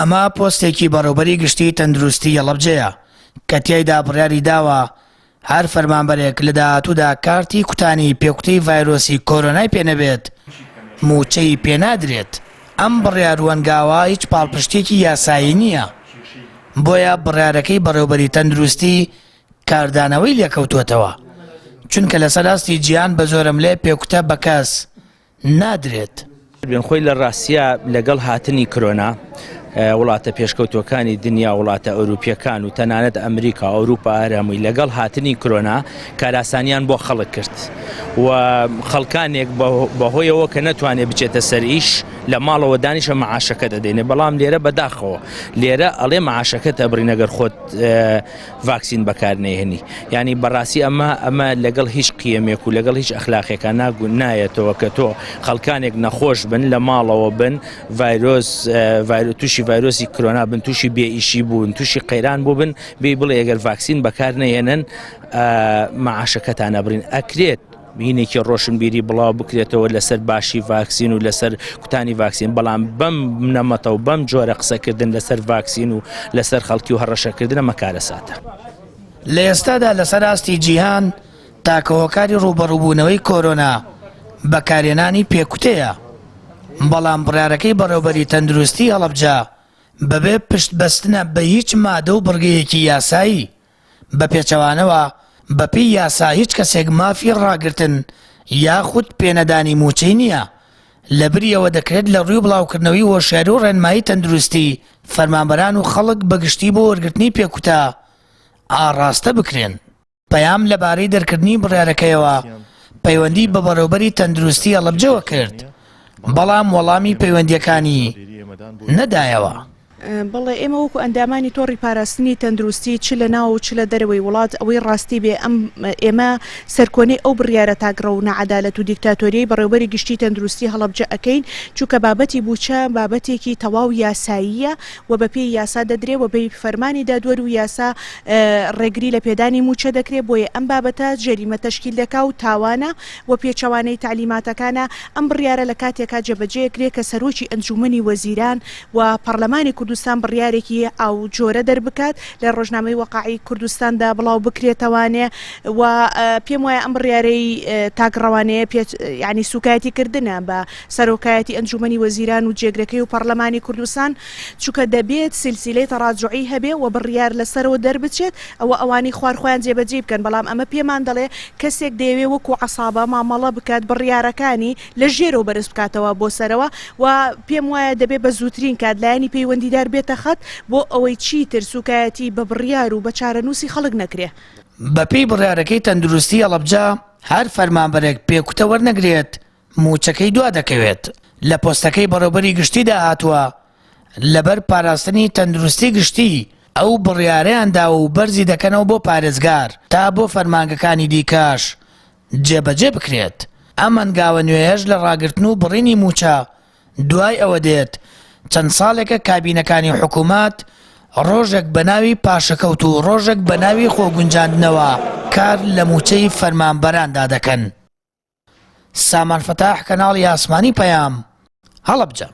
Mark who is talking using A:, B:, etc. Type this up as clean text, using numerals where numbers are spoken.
A: ئەمە پۆستێکی بەڕێوەبەری گشتی تەندروستی هەڵەبجەیە کە تیایدا بڕیاری داوە هەر فەرمانبەرێک لە داهاتوودا کارتی کوتانی پێکوتەی ڤایرۆسی کۆرۆنای پێنەبێت موچەی پێنادرێت. ئەم بڕیار وەنگاوە هیچ پاڵپشتێکی یاسایی نییە، بۆیە بڕیارەکەی بەڕێوەبەری تەندروستی کاردانەوەی لێکەوتووەتەوە، چونکە لەسەر ئاستی جیهان بە زۆرم لێ پێکوتە بە کەس نادرێت.
B: خۆی لە ڕاستیە لەگەڵ هاتنی کۆرۆنا وڵاتە پێشکەوتوەکانی دنیا وڵاتە ئەوروپیەکان و تەنانەت ئەمریکا ئەوروپا هەرهەمووی لەگەڵ هاتنی کۆرۆنا کاراسانیان بۆ خەڵک کرد و خەڵکانێک بەهۆیەوە کە نەتوانێت بچێتە سەر ئیش لە ماڵەوە دانیشە مەعاشەکە دەدەینێ، بەڵام لێرە بەداخەوە لێرە ئەڵێ مەعاشەکە تەبڕی نەگەر خۆت ڤاکسین بەکار نەهێنی. یعنی بەڕاستی ئەمە لەگەڵ هیچ قیەمێک و لەگەڵ هیچ ئەخلاقێکە نایەتەوە کە تۆ خەڵکانێک نەخۆش بن لە ماڵەوە بن تووشی ڤایرۆسی کۆرۆنا بن، تووشی بێئیشی بوون، تووشی قەیران بوو بن، بێ بڵێ ئەگەر ڤاکسین بەکار نەهێنن مەعاشەکەتان ئەبڕین. ئەکرێت بینێکی ڕۆشنبیری بڵاو بکرێتەوە لەسەر باشی ڤاکسین و لەسەر کوتانی ڤاکسین، بەڵام بەم نەمەتە و بەم جۆرە قسەکردن لەسەر ڤاکسین و لەسەر خەڵکی و هەڕەشەکردنە مەکارە ساتە.
A: لە ئێستادا لەسەر ئاستی جیهان تاکە هۆکاری ڕوبەڕووبوونەوەی کۆرۆنا بەکارهێنانی پێکوتەیە، بەڵام بڕیارەکەی بەڕێوەبەری تەندروستی هەڵەبجە بەبێ پشت بەستنە بە هیچ مادە و بڕگەیەکی یاسایی بە پێچەوانەوە بەپێی یاسا هیچ کەسێک مافی ڕاگرتن یاخود پێنەدانی موچەی نییە. لەبریەوە دەکرێت لە ڕووی بڵاوکردنەوەی هۆشیاری و ڕێنمایی تەندروستی فەرمانبەران و خەڵک بەگشتی بۆ وەرگرتنی پێکوتە ئاڕاستە بکرێن. پەیام لەبارەی دەرکردنی بڕیارەکەیەوە پەیوەندی بە بەڕێوەبەری تەندروستی هەڵەبجەوە کرد، بەڵام وەڵامی پەیوەندیەکانی نەدایەوە.
C: بەڵێ ئێمە وەکو ئەندامانی تۆڕی پاراستنی تەندروستی چ لە ناو و چ لە دەرەوەی وڵات ئەوەی ڕاستی بێ ئێمە سەرکۆنەی ئەو بڕیارە تاگڕە و نەعەدالەت و دیکتاتۆریەی بەڕێوەبەری گشتی تەندروستی هەڵەبجە ئەکەین، چونکە بابەتی بووچە بابەتێکی تەواو یاساییە و بەپێی یاسا دەدرێ و بەپێی فەرمانی دادوەر و یاسا ڕێگری لە پێدانی موچە دەکرێت، بۆیە ئەم بابەتە جەریمە تەشکیل دەکا و تاوانە و پێچەوانەی تعلیماتەکانە. ئەم بڕیارە لە کاتێکا جێبەجێکرێت کە سەرۆکی ئەنجومەنی وەزیران و پەرلەمانی کوردستان بڕیارێکی ئەو جۆرە دەربکات لە ڕۆژنامەی وەقاعی کوردستاندا بڵاو بکرێتەوانێ و پێم وایە ئەم بڕیارەی تاگڕەوانەیە ینی سوکایەتیکردنە بە سەرۆکایەتی ئەنجومەنی وەزیران و جێگرەکەی و پەرلەمانی کوردستان، چونکە دەبێت سیلسیلەی تەڕاجوعی هەبێ و بڕیار لەسەرەوە دەربچێت ئەوە ئەوانی خوارخۆیان جێبەجێ بکەن. بەڵام ئەمە پێمان دەڵێ کەسێک دەیەوێ وەکو عەسابە مامەڵە بکات بڕیارەکانی لە ژێرەوە بەرز بکاتەوە بۆ سەرەوە و پێم وایە دەبێت بە زووترین کات لایەنی پەیوەندیدار بێتە خەت بۆ ئەوەی چیتر سوکایەتی بە بڕیار و بە چارەنووسی خەڵک نەکرێ.
A: بەپێی بڕیارەکەی تەندروستی هەڵەبجە هەر فەرمانبەرێک پێکوتە وەرنەگرێت موچەکەی دوا دەکەوێت. لە پۆستەکەی بەڕێوەبەری گشتیدا هاتووە لەبەر پاراستنی تەندروستی گشتی ئەو بڕیارەیاندا و بەرزی دەکەنەوە بۆ پارێزگار تا بۆ فەرمانگەکانی دیکەش جێبەجێ بکرێت. ئەم هەنگاوە نوێیەش لە ڕاگرتن و بڕینی موچە دوای ئەوە دێت چەند ساڵێکە کابینەکانی حکوومەت ڕۆژێک بە ناوی پاشەکەوت و ڕۆژێک بە ناوی خۆگونجاندنەوە کار لە موچەی فەرمانبەراندا دەکەن. سامان فەتاح، کەناڵی ئاسمانی پەیام، هەڵەبجە.